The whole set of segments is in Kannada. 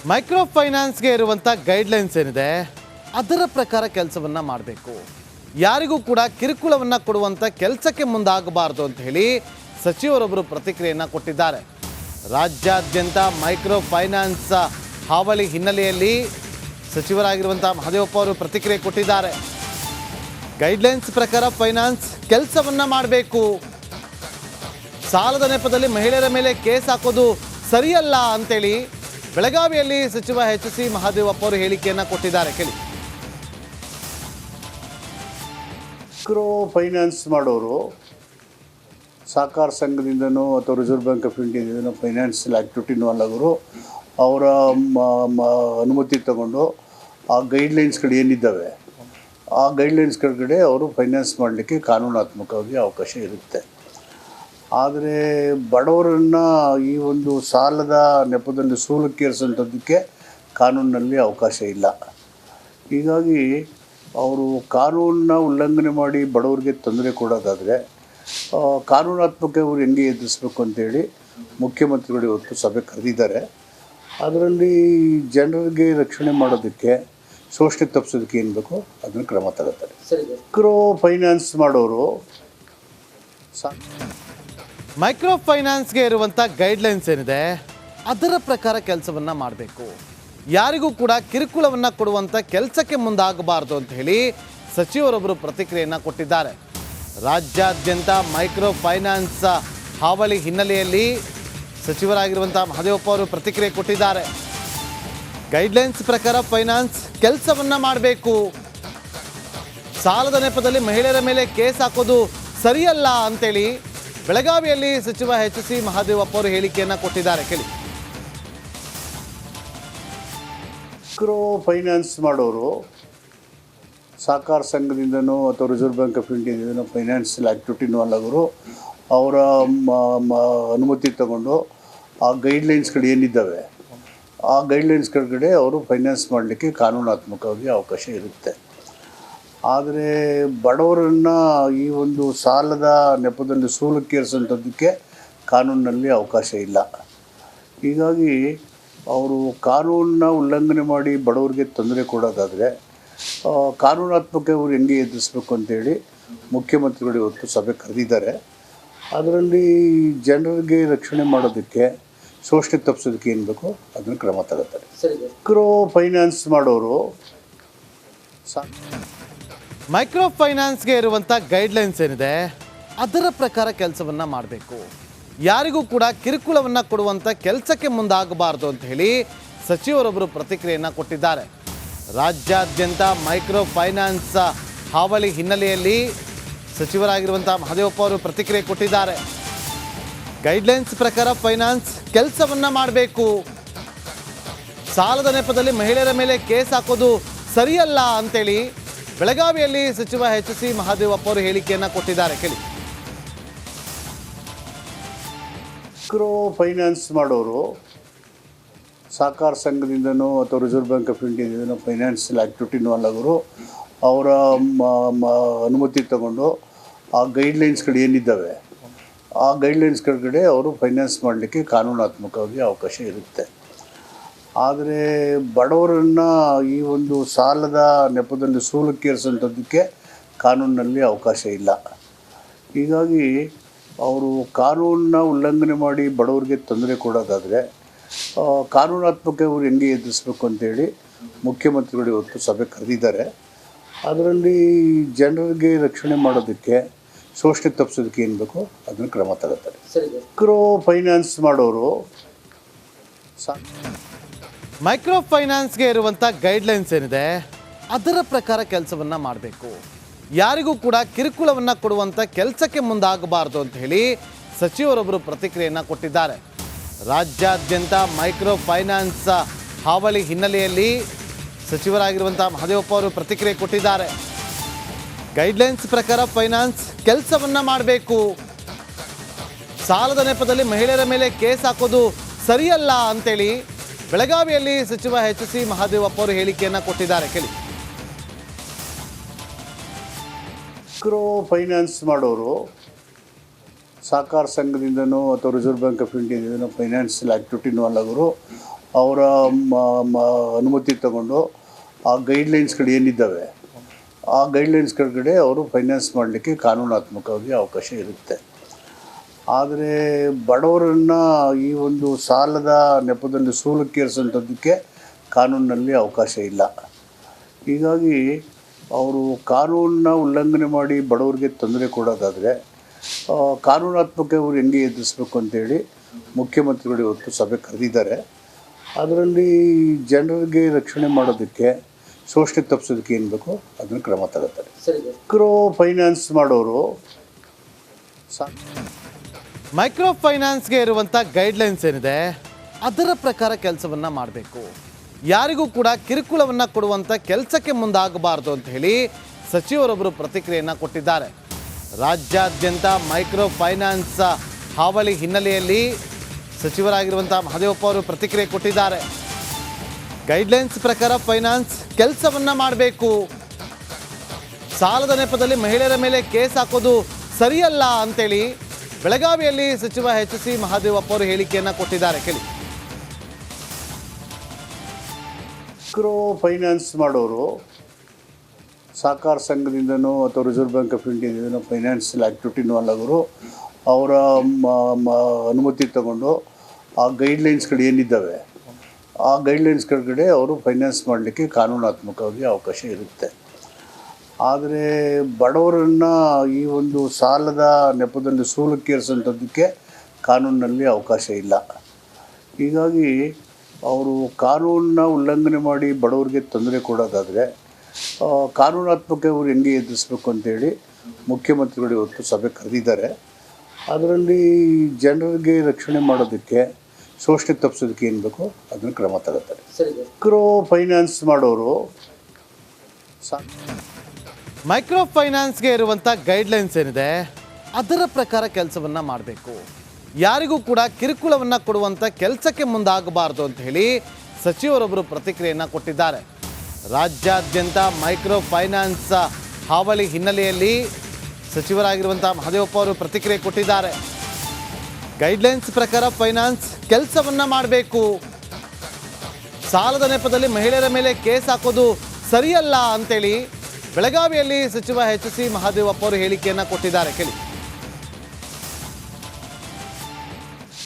ಮೈಕ್ರೋ ಫೈನಾನ್ಸ್ಗೆ ಇರುವಂಥ ಗೈಡ್ಲೈನ್ಸ್ ಏನಿದೆ ಅದರ ಪ್ರಕಾರ ಕೆಲಸವನ್ನು ಮಾಡಬೇಕು. ಯಾರಿಗೂ ಕೂಡ ಕಿರುಕುಳವನ್ನು ಕೊಡುವಂಥ ಕೆಲಸಕ್ಕೆ ಮುಂದಾಗಬಾರ್ದು ಅಂತ ಹೇಳಿ ಸಚಿವರೊಬ್ಬರು ಪ್ರತಿಕ್ರಿಯೆಯನ್ನು ಕೊಟ್ಟಿದ್ದಾರೆ. ರಾಜ್ಯಾದ್ಯಂತ ಮೈಕ್ರೋ ಫೈನಾನ್ಸ್ ಹಾವಳಿ ಹಿನ್ನೆಲೆಯಲ್ಲಿ ಸಚಿವರಾಗಿರುವಂಥ ಮಹದೇವಪ್ಪ ಅವರು ಪ್ರತಿಕ್ರಿಯೆ ಕೊಟ್ಟಿದ್ದಾರೆ. ಗೈಡ್ಲೈನ್ಸ್ ಪ್ರಕಾರ ಫೈನಾನ್ಸ್ ಕೆಲಸವನ್ನು ಮಾಡಬೇಕು, ಸಾಲದ ನೆಪದಲ್ಲಿ ಮಹಿಳೆಯರ ಮೇಲೆ ಕೇಸ್ ಹಾಕೋದು ಸರಿಯಲ್ಲ ಅಂತೇಳಿ ಬೆಳಗಾವಿಯಲ್ಲಿ ಸಚಿವ ಎಚ್.ಸಿ. ಮಹದೇವಪ್ಪ ಅವರು ಹೇಳಿಕೆಯನ್ನು ಕೊಟ್ಟಿದ್ದಾರೆ. ಕೇಳಿ. ಮೈಕ್ರೋ ಫೈನಾನ್ಸ್ ಮಾಡೋರು ಸಹಕಾರ ಸಂಘದಿಂದನೋ ಅಥವಾ ರಿಸರ್ವ್ ಬ್ಯಾಂಕ್ ಆಫ್ ಇಂಡಿಯಾದಿಂದನೋ ಫೈನಾನ್ಷಿಯಲ್ ಆ್ಯಕ್ಟಿವಿಟಿ ಇನ್ವಾಲ್ವ್ ಆಗೋರು ಅವರ ಅನುಮತಿ ತಗೊಂಡು ಆ ಗೈಡ್ಲೈನ್ಸ್ಗಳು ಏನಿದ್ದಾವೆ ಆ ಗೈಡ್ಲೈನ್ಸ್ ಕೆಳಗಡೆ ಅವರು ಫೈನಾನ್ಸ್ ಮಾಡಲಿಕ್ಕೆ ಕಾನೂನಾತ್ಮಕವಾಗಿ ಅವಕಾಶ ಇರುತ್ತೆ. ಆದರೆ ಬಡವರನ್ನು ಈ ಒಂದು ಸಾಲದ ನೆಪದಲ್ಲಿ ಸೂಲಕ್ಕೇರಿಸೋಂಥದ್ದಕ್ಕೆ ಕಾನೂನಿನಲ್ಲಿ ಅವಕಾಶ ಇಲ್ಲ. ಹೀಗಾಗಿ ಅವರು ಕಾನೂನನ್ನ ಉಲ್ಲಂಘನೆ ಮಾಡಿ ಬಡವರಿಗೆ ತೊಂದರೆ ಕೊಡೋದಾದರೆ ಕಾನೂನಾತ್ಮಕ ಅವರು ಹೆಂಗೆ ಎದುರಿಸ್ಬೇಕು ಅಂತೇಳಿ ಮುಖ್ಯಮಂತ್ರಿಗಳು ಇವತ್ತು ಸಭೆ ಕರೆದಿದ್ದಾರೆ. ಅದರಲ್ಲಿ ಜನರಿಗೆ ರಕ್ಷಣೆ ಮಾಡೋದಕ್ಕೆ ಶೋಷಣೆ ತಪ್ಪಿಸೋದಕ್ಕೆ ಏನು ಬೇಕೋ ಅದನ್ನು ಕ್ರಮ ತಗೋತಾರೆ. ಮೈಕ್ರೋ ಫೈನಾನ್ಸ್ ಮಾಡೋರು ಮೈಕ್ರೋ ಫೈನಾನ್ಸ್ಗೆ ಇರುವಂಥ ಗೈಡ್ಲೈನ್ಸ್ ಏನಿದೆ ಅದರ ಪ್ರಕಾರ ಕೆಲಸವನ್ನು ಮಾಡಬೇಕು. ಯಾರಿಗೂ ಕೂಡ ಕಿರುಕುಳವನ್ನು ಕೊಡುವಂಥ ಕೆಲಸಕ್ಕೆ ಮುಂದಾಗಬಾರ್ದು ಅಂತ ಹೇಳಿ ಸಚಿವರೊಬ್ಬರು ಪ್ರತಿಕ್ರಿಯೆಯನ್ನು ಕೊಟ್ಟಿದ್ದಾರೆ. ರಾಜ್ಯಾದ್ಯಂತ ಮೈಕ್ರೋ ಫೈನಾನ್ಸ್ ಹಾವಳಿ ಹಿನ್ನೆಲೆಯಲ್ಲಿ ಸಚಿವರಾಗಿರುವಂಥ ಮಹದೇವಪ್ಪ ಅವರು ಪ್ರತಿಕ್ರಿಯೆ ಕೊಟ್ಟಿದ್ದಾರೆ. ಗೈಡ್ಲೈನ್ಸ್ ಪ್ರಕಾರ ಫೈನಾನ್ಸ್ ಕೆಲಸವನ್ನು ಮಾಡಬೇಕು, ಸಾಲದ ನೆಪದಲ್ಲಿ ಮಹಿಳೆಯರ ಮೇಲೆ ಕೇಸ್ ಹಾಕೋದು ಸರಿಯಲ್ಲ ಅಂತೇಳಿ ಬೆಳಗಾವಿಯಲ್ಲಿ ಸಚಿವ ಎಚ್.ಸಿ. ಮಹದೇವಪ್ಪ ಅವರು ಹೇಳಿಕೆಯನ್ನು ಕೊಟ್ಟಿದ್ದಾರೆ. ಕೇಳಿ. ಮೈಕ್ರೋ ಫೈನಾನ್ಸ್ ಮಾಡೋರು ಸಹಕಾರ ಸಂಘದಿಂದನೋ ಅಥವಾ ರಿಸರ್ವ್ ಬ್ಯಾಂಕ್ ಆಫ್ ಇಂಡಿಯಾದಿಂದನೋ ಫೈನಾನ್ಷಿಯಲ್ ಆ್ಯಕ್ಟಿವಿಟಿ ಇನ್ವಾಲ್ವ್ ಆಗೋರು ಅವರ ಅನುಮತಿ ತಗೊಂಡು ಆ ಗೈಡ್ಲೈನ್ಸ್ಗಳು ಏನಿದ್ದಾವೆ ಆ ಗೈಡ್ಲೈನ್ಸ್ ಕೆಳಗಡೆ ಅವರು ಫೈನಾನ್ಸ್ ಮಾಡಲಿಕ್ಕೆ ಕಾನೂನಾತ್ಮಕವಾಗಿ ಅವಕಾಶ ಇರುತ್ತೆ. ಆದರೆ ಬಡವರನ್ನು ಈ ಒಂದು ಸಾಲದ ನೆಪದಲ್ಲಿ ಸೂಲಕ್ಕೇರಿಸೋಂಥದ್ದಕ್ಕೆ ಕಾನೂನಿನಲ್ಲಿ ಅವಕಾಶ ಇಲ್ಲ. ಹೀಗಾಗಿ ಅವರು ಕಾನೂನನ್ನ ಉಲ್ಲಂಘನೆ ಮಾಡಿ ಬಡವರಿಗೆ ತೊಂದರೆ ಕೊಡೋದಾದರೆ ಕಾನೂನಾತ್ಮಕ ಅವರು ಹೆಂಗೆ ಎದುರಿಸ್ಬೇಕು ಅಂತೇಳಿ ಮುಖ್ಯಮಂತ್ರಿಗಳು ಇವತ್ತು ಸಭೆ ಕರೆದಿದ್ದಾರೆ. ಅದರಲ್ಲಿ ಜನರಿಗೆ ರಕ್ಷಣೆ ಮಾಡೋದಕ್ಕೆ ಶೋಷಣೆ ತಪ್ಪಿಸೋದಕ್ಕೆ ಏನು ಬೇಕೋ ಅದನ್ನು ಕ್ರಮ ತಗೋತಾರೆ. ಮೈಕ್ರೋ ಫೈನಾನ್ಸ್ ಮಾಡೋರು ಮೈಕ್ರೋ ಫೈನಾನ್ಸ್ಗೆ ಇರುವಂಥ ಗೈಡ್ಲೈನ್ಸ್ ಏನಿದೆ ಅದರ ಪ್ರಕಾರ ಕೆಲಸವನ್ನು ಮಾಡಬೇಕು. ಯಾರಿಗೂ ಕೂಡ ಕಿರುಕುಳವನ್ನು ಕೊಡುವಂಥ ಕೆಲಸಕ್ಕೆ ಮುಂದಾಗಬಾರ್ದು ಅಂತ ಹೇಳಿ ಸಚಿವರೊಬ್ಬರು ಪ್ರತಿಕ್ರಿಯೆಯನ್ನು ಕೊಟ್ಟಿದ್ದಾರೆ. ರಾಜ್ಯಾದ್ಯಂತ ಮೈಕ್ರೋ ಫೈನಾನ್ಸ್ ಹಾವಳಿ ಹಿನ್ನೆಲೆಯಲ್ಲಿ ಸಚಿವರಾಗಿರುವಂಥ ಮಹದೇವಪ್ಪ ಅವರು ಪ್ರತಿಕ್ರಿಯೆ ಕೊಟ್ಟಿದ್ದಾರೆ. ಗೈಡ್ಲೈನ್ಸ್ ಪ್ರಕಾರ ಫೈನಾನ್ಸ್ ಕೆಲಸವನ್ನು ಮಾಡಬೇಕು, ಸಾಲದ ನೆಪದಲ್ಲಿ ಮಹಿಳೆಯರ ಮೇಲೆ ಕೇಸ್ ಹಾಕೋದು ಸರಿಯಲ್ಲ ಅಂತೇಳಿ ಬೆಳಗಾವಿಯಲ್ಲಿ ಸಚಿವ ಎಚ್.ಸಿ. ಮಹದೇವಪ್ಪ ಅವರು ಹೇಳಿಕೆಯನ್ನು ಕೊಟ್ಟಿದ್ದಾರೆ. ಕೇಳಿ. ಮೈಕ್ರೋ ಫೈನಾನ್ಸ್ ಮಾಡೋರು ಸಹಕಾರ ಸಂಘದಿಂದನೋ ಅಥವಾ ರಿಸರ್ವ್ ಬ್ಯಾಂಕ್ ಆಫ್ ಇಂಡಿಯಾದಿಂದನೋ ಫೈನಾನ್ಷಿಯಲ್ ಆ್ಯಕ್ಟಿವಿಟಿ ಇನ್ವಾಲ್ವ್ ಆಗೋರು ಅವರ ಅನುಮತಿ ತಗೊಂಡು ಆ ಗೈಡ್ಲೈನ್ಸ್ಗಳು ಏನಿದ್ದಾವೆ ಆ ಗೈಡ್ಲೈನ್ಸ್ ಕೆಳಗಡೆ ಅವರು ಫೈನಾನ್ಸ್ ಮಾಡಲಿಕ್ಕೆ ಕಾನೂನಾತ್ಮಕವಾಗಿ ಅವಕಾಶ ಇರುತ್ತೆ. ಆದರೆ ಬಡವರನ್ನು ಈ ಒಂದು ಸಾಲದ ನೆಪದಲ್ಲಿ ಸೂಲಕ್ಕೇರಿಸೋಂಥದ್ದಕ್ಕೆ ಕಾನೂನಿನಲ್ಲಿ ಅವಕಾಶ ಇಲ್ಲ. ಹೀಗಾಗಿ ಅವರು ಕಾನೂನನ್ನ ಉಲ್ಲಂಘನೆ ಮಾಡಿ ಬಡವರಿಗೆ ತೊಂದರೆ ಕೊಡೋದಾದರೆ ಕಾನೂನಾತ್ಮಕ ಅವರು ಹೆಂಗೆ ಎದುರಿಸ್ಬೇಕು ಅಂತೇಳಿ ಮುಖ್ಯಮಂತ್ರಿಗಳು ಇವತ್ತು ಸಭೆ ಕರೆದಿದ್ದಾರೆ. ಅದರಲ್ಲಿ ಜನರಿಗೆ ರಕ್ಷಣೆ ಮಾಡೋದಕ್ಕೆ ಶೋಷಣೆ ತಪ್ಪಿಸೋದಕ್ಕೆ ಏನು ಬೇಕೋ ಅದನ್ನು ಕ್ರಮ ತಗೋತಾರೆ. ಮೈಕ್ರೋ ಫೈನಾನ್ಸ್ ಮಾಡೋರು ಮೈಕ್ರೋ ಫೈನಾನ್ಸ್ಗೆ ಇರುವಂಥ ಗೈಡ್ಲೈನ್ಸ್ ಏನಿದೆ ಅದರ ಪ್ರಕಾರ ಕೆಲಸವನ್ನು ಮಾಡಬೇಕು. ಯಾರಿಗೂ ಕೂಡ ಕಿರುಕುಳವನ್ನು ಕೊಡುವಂಥ ಕೆಲಸಕ್ಕೆ ಮುಂದಾಗಬಾರ್ದು ಅಂತ ಹೇಳಿ ಸಚಿವರೊಬ್ಬರು ಪ್ರತಿಕ್ರಿಯೆಯನ್ನು ಕೊಟ್ಟಿದ್ದಾರೆ. ರಾಜ್ಯಾದ್ಯಂತ ಮೈಕ್ರೋ ಫೈನಾನ್ಸ್ ಹಾವಳಿ ಹಿನ್ನೆಲೆಯಲ್ಲಿ ಸಚಿವರಾಗಿರುವಂಥ ಮಹದೇವಪ್ಪ ಅವರು ಪ್ರತಿಕ್ರಿಯೆ ಕೊಟ್ಟಿದ್ದಾರೆ. ಗೈಡ್ಲೈನ್ಸ್ ಪ್ರಕಾರ ಫೈನಾನ್ಸ್ ಕೆಲಸವನ್ನು ಮಾಡಬೇಕು, ಸಾಲದ ನೆಪದಲ್ಲಿ ಮಹಿಳೆಯರ ಮೇಲೆ ಕೇಸ್ ಹಾಕೋದು ಸರಿಯಲ್ಲ ಅಂತೇಳಿ ಬೆಳಗಾವಿಯಲ್ಲಿ ಸಚಿವ ಎಚ್.ಸಿ. ಮಹದೇವಪ್ಪ ಅವರು ಹೇಳಿಕೆಯನ್ನು ಕೊಟ್ಟಿದ್ದಾರೆ. ಕೇಳಿ. ಮೈಕ್ರೋ ಫೈನಾನ್ಸ್ ಮಾಡೋರು ಸಹಕಾರ ಸಂಘದಿಂದನೋ ಅಥವಾ ರಿಸರ್ವ್ ಬ್ಯಾಂಕ್ ಆಫ್ ಇಂಡಿಯಾದಿಂದನೋ ಫೈನಾನ್ಷಿಯಲ್ ಆ್ಯಕ್ಟಿವಿಟಿ ಇನ್ವಾಲ್ವ್ ಆಗೋರು ಅವರ ಅನುಮತಿ ತಗೊಂಡು ಆ ಗೈಡ್ಲೈನ್ಸ್ಗಳು ಏನಿದ್ದಾವೆ ಆ ಗೈಡ್ಲೈನ್ಸ್ ಕೆಳಗಡೆ ಅವರು ಫೈನಾನ್ಸ್ ಮಾಡಲಿಕ್ಕೆ ಕಾನೂನಾತ್ಮಕವಾಗಿ ಅವಕಾಶ ಇರುತ್ತೆ. ಆದರೆ ಬಡವರನ್ನು ಈ ಒಂದು ಸಾಲದ ನೆಪದಲ್ಲಿ ಸೂಲಕ್ಕೇರಿಸೋಂಥದ್ದಕ್ಕೆ ಕಾನೂನಿನಲ್ಲಿ ಅವಕಾಶ ಇಲ್ಲ. ಹೀಗಾಗಿ ಅವರು ಕಾನೂನನ್ನ ಉಲ್ಲಂಘನೆ ಮಾಡಿ ಬಡವರಿಗೆ ತೊಂದರೆ ಕೊಡೋದಾದರೆ ಕಾನೂನಾತ್ಮಕ ಅವರು ಹೆಂಗೆ ಎದುರಿಸ್ಬೇಕು ಅಂತೇಳಿ ಮುಖ್ಯಮಂತ್ರಿಗಳು ಇವತ್ತು ಸಭೆ ಕರೆದಿದ್ದಾರೆ. ಅದರಲ್ಲಿ ಜನರಿಗೆ ರಕ್ಷಣೆ ಮಾಡೋದಕ್ಕೆ, ಶೋಷಣೆ ತಪ್ಪಿಸೋದಕ್ಕೆ ಏನು ಬೇಕೋ ಅದನ್ನು ಕ್ರಮ ತಗೋತಾರೆ. ಮೈಕ್ರೋ ಫೈನಾನ್ಸ್ ಮಾಡೋರು ಮೈಕ್ರೋ ಫೈನಾನ್ಸ್ಗೆ ಇರುವಂಥ ಗೈಡ್ಲೈನ್ಸ್ ಏನಿದೆ ಅದರ ಪ್ರಕಾರ ಕೆಲಸವನ್ನು ಮಾಡಬೇಕು. ಯಾರಿಗೂ ಕೂಡ ಕಿರುಕುಳವನ್ನು ಕೊಡುವಂಥ ಕೆಲಸಕ್ಕೆ ಮುಂದಾಗಬಾರ್ದು ಅಂತ ಹೇಳಿ ಸಚಿವರೊಬ್ಬರು ಪ್ರತಿಕ್ರಿಯೆಯನ್ನು ಕೊಟ್ಟಿದ್ದಾರೆ. ರಾಜ್ಯಾದ್ಯಂತ ಮೈಕ್ರೋ ಫೈನಾನ್ಸ್ ಹಾವಳಿ ಹಿನ್ನೆಲೆಯಲ್ಲಿ ಸಚಿವರಾಗಿರುವಂಥ ಮಹದೇವಪ್ಪ ಅವರು ಪ್ರತಿಕ್ರಿಯೆ ಕೊಟ್ಟಿದ್ದಾರೆ. ಗೈಡ್ಲೈನ್ಸ್ ಪ್ರಕಾರ ಫೈನಾನ್ಸ್ ಕೆಲಸವನ್ನು ಮಾಡಬೇಕು, ಸಾಲದ ನೆಪದಲ್ಲಿ ಮಹಿಳೆಯರ ಮೇಲೆ ಕೇಸ್ ಹಾಕೋದು ಸರಿಯಲ್ಲ ಅಂತೇಳಿ ಬೆಳಗಾವಿಯಲ್ಲಿ ಸಚಿವ ಎಚ್ ಸಿ ಮಹದೇವಪ್ಪ ಅವರು ಹೇಳಿಕೆಯನ್ನು ಕೊಟ್ಟಿದ್ದಾರೆ. ಕೇಳಿ. ಮೈಕ್ರೋ ಫೈನಾನ್ಸ್ ಮಾಡೋರು ಸಹಕಾರ ಸಂಘದಿಂದನೋ ಅಥವಾ ರಿಸರ್ವ್ ಬ್ಯಾಂಕ್ ಆಫ್ ಇಂಡಿಯಾದಿಂದನೋ ಫೈನಾನ್ಷಿಯಲ್ ಆ್ಯಕ್ಟಿವಿಟಿ ಇನ್ವಾಲ್ವ್ ಆಗೋರು ಅವರ ಅನುಮತಿ ತಗೊಂಡು ಆ ಗೈಡ್ಲೈನ್ಸ್ಗಳು ಏನಿದ್ದಾವೆ ಆ ಗೈಡ್ಲೈನ್ಸ್ ಕೆಳಗಡೆ ಅವರು ಫೈನಾನ್ಸ್ ಮಾಡಲಿಕ್ಕೆ ಕಾನೂನಾತ್ಮಕವಾಗಿ ಅವಕಾಶ ಇರುತ್ತೆ. ಆದರೆ ಬಡವರನ್ನು ಈ ಒಂದು ಸಾಲದ ನೆಪದಲ್ಲಿ ಸೂಲಕ್ಕೇರಿಸೋಂಥದ್ದಕ್ಕೆ ಕಾನೂನಿನಲ್ಲಿ ಅವಕಾಶ ಇಲ್ಲ. ಹೀಗಾಗಿ ಅವರು ಕಾನೂನನ್ನ ಉಲ್ಲಂಘನೆ ಮಾಡಿ ಬಡವರಿಗೆ ತೊಂದರೆ ಕೊಡೋದಾದರೆ ಕಾನೂನಾತ್ಮಕ ಅವರು ಹೆಂಗೆ ಎದುರಿಸ್ಬೇಕು ಅಂತೇಳಿ ಮುಖ್ಯಮಂತ್ರಿಗಳು ಇವತ್ತು ಸಭೆ ಕರೆದಿದ್ದಾರೆ. ಅದರಲ್ಲಿ ಜನರಿಗೆ ರಕ್ಷಣೆ ಮಾಡೋದಕ್ಕೆ, ಶೋಷಣೆ ತಪ್ಪಿಸೋದಕ್ಕೆ ಏನು ಬೇಕೋ ಅದನ್ನು ಕ್ರಮ ತಗೋತಾರೆ. ಮೈಕ್ರೋ ಫೈನಾನ್ಸ್ ಮಾಡೋರು ಮೈಕ್ರೋ ಫೈನಾನ್ಸ್ಗೆ ಇರುವಂಥ ಗೈಡ್ಲೈನ್ಸ್ ಏನಿದೆ ಅದರ ಪ್ರಕಾರ ಕೆಲಸವನ್ನು ಮಾಡಬೇಕು. ಯಾರಿಗೂ ಕೂಡ ಕಿರುಕುಳವನ್ನು ಕೊಡುವಂಥ ಕೆಲಸಕ್ಕೆ ಮುಂದಾಗಬಾರ್ದು ಅಂತ ಹೇಳಿ ಸಚಿವರೊಬ್ಬರು ಪ್ರತಿಕ್ರಿಯೆಯನ್ನು ಕೊಟ್ಟಿದ್ದಾರೆ. ರಾಜ್ಯಾದ್ಯಂತ ಮೈಕ್ರೋ ಫೈನಾನ್ಸ್ ಹಾವಳಿ ಹಿನ್ನೆಲೆಯಲ್ಲಿ ಸಚಿವರಾಗಿರುವಂಥ ಮಹದೇವಪ್ಪ ಅವರು ಪ್ರತಿಕ್ರಿಯೆ ಕೊಟ್ಟಿದ್ದಾರೆ. ಗೈಡ್ಲೈನ್ಸ್ ಪ್ರಕಾರ ಫೈನಾನ್ಸ್ ಕೆಲಸವನ್ನು ಮಾಡಬೇಕು, ಸಾಲದ ನೆಪದಲ್ಲಿ ಮಹಿಳೆಯರ ಮೇಲೆ ಕೇಸ್ ಹಾಕೋದು ಸರಿಯಲ್ಲ ಅಂತೇಳಿ ಬೆಳಗಾವಿಯಲ್ಲಿ ಸಚಿವ ಎಚ್ ಸಿ ಮಹದೇವಪ್ಪ ಅವರು ಹೇಳಿಕೆಯನ್ನು ಕೊಟ್ಟಿದ್ದಾರೆ. ಕೇಳಿ.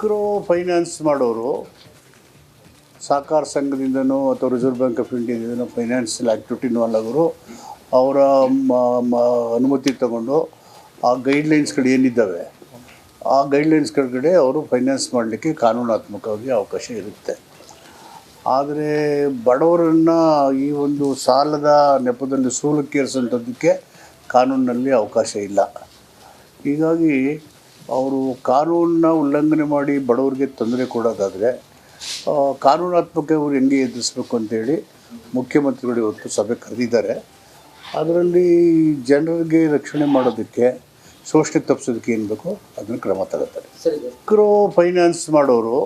ಮೈಕ್ರೋ ಫೈನಾನ್ಸ್ ಮಾಡೋರು ಸಹಕಾರ ಸಂಘದಿಂದನೋ ಅಥವಾ ರಿಸರ್ವ್ ಬ್ಯಾಂಕ್ ಆಫ್ ಇಂಡಿಯಾದಿಂದನೋ ಫೈನಾನ್ಷಿಯಲ್ ಆ್ಯಕ್ಟಿವಿಟಿ ಇನ್ವಾಲ್ವ್ ಆಗೋರು ಅವರ ಅನುಮತಿ ತಗೊಂಡು ಆ ಗೈಡ್ಲೈನ್ಸ್ಗಳು ಏನಿದ್ದಾವೆ ಆ ಗೈಡ್ಲೈನ್ಸ್ ಕೆಳಗಡೆ ಅವರು ಫೈನಾನ್ಸ್ ಮಾಡಲಿಕ್ಕೆ ಕಾನೂನಾತ್ಮಕವಾಗಿ ಅವಕಾಶ ಇರುತ್ತೆ. ಆದರೆ ಬಡವರನ್ನು ಈ ಒಂದು ಸಾಲದ ನೆಪದಲ್ಲಿ ಸೂಲಕ್ಕೇರಿಸೋಂಥದ್ದಕ್ಕೆ ಕಾನೂನಿನಲ್ಲಿ ಅವಕಾಶ ಇಲ್ಲ. ಹೀಗಾಗಿ ಅವರು ಕಾನೂನನ್ನ ಉಲ್ಲಂಘನೆ ಮಾಡಿ ಬಡವರಿಗೆ ತೊಂದರೆ ಕೊಡೋದಾದರೆ ಕಾನೂನಾತ್ಮಕ ಅವರು ಹೆಂಗೆ ಎದುರಿಸ್ಬೇಕು ಅಂತೇಳಿ ಮುಖ್ಯಮಂತ್ರಿಗಳು ಇವತ್ತು ಸಭೆ ಕರೆದಿದ್ದಾರೆ. ಅದರಲ್ಲಿ ಜನರಿಗೆ ರಕ್ಷಣೆ ಮಾಡೋದಕ್ಕೆ, ಶೋಷಣೆ ತಪ್ಪಿಸೋದಕ್ಕೆ ಏನು ಬೇಕೋ ಅದನ್ನು ಕ್ರಮ ತಗೋತಾರೆ. ಮೈಕ್ರೋ ಫೈನಾನ್ಸ್ ಮಾಡೋರು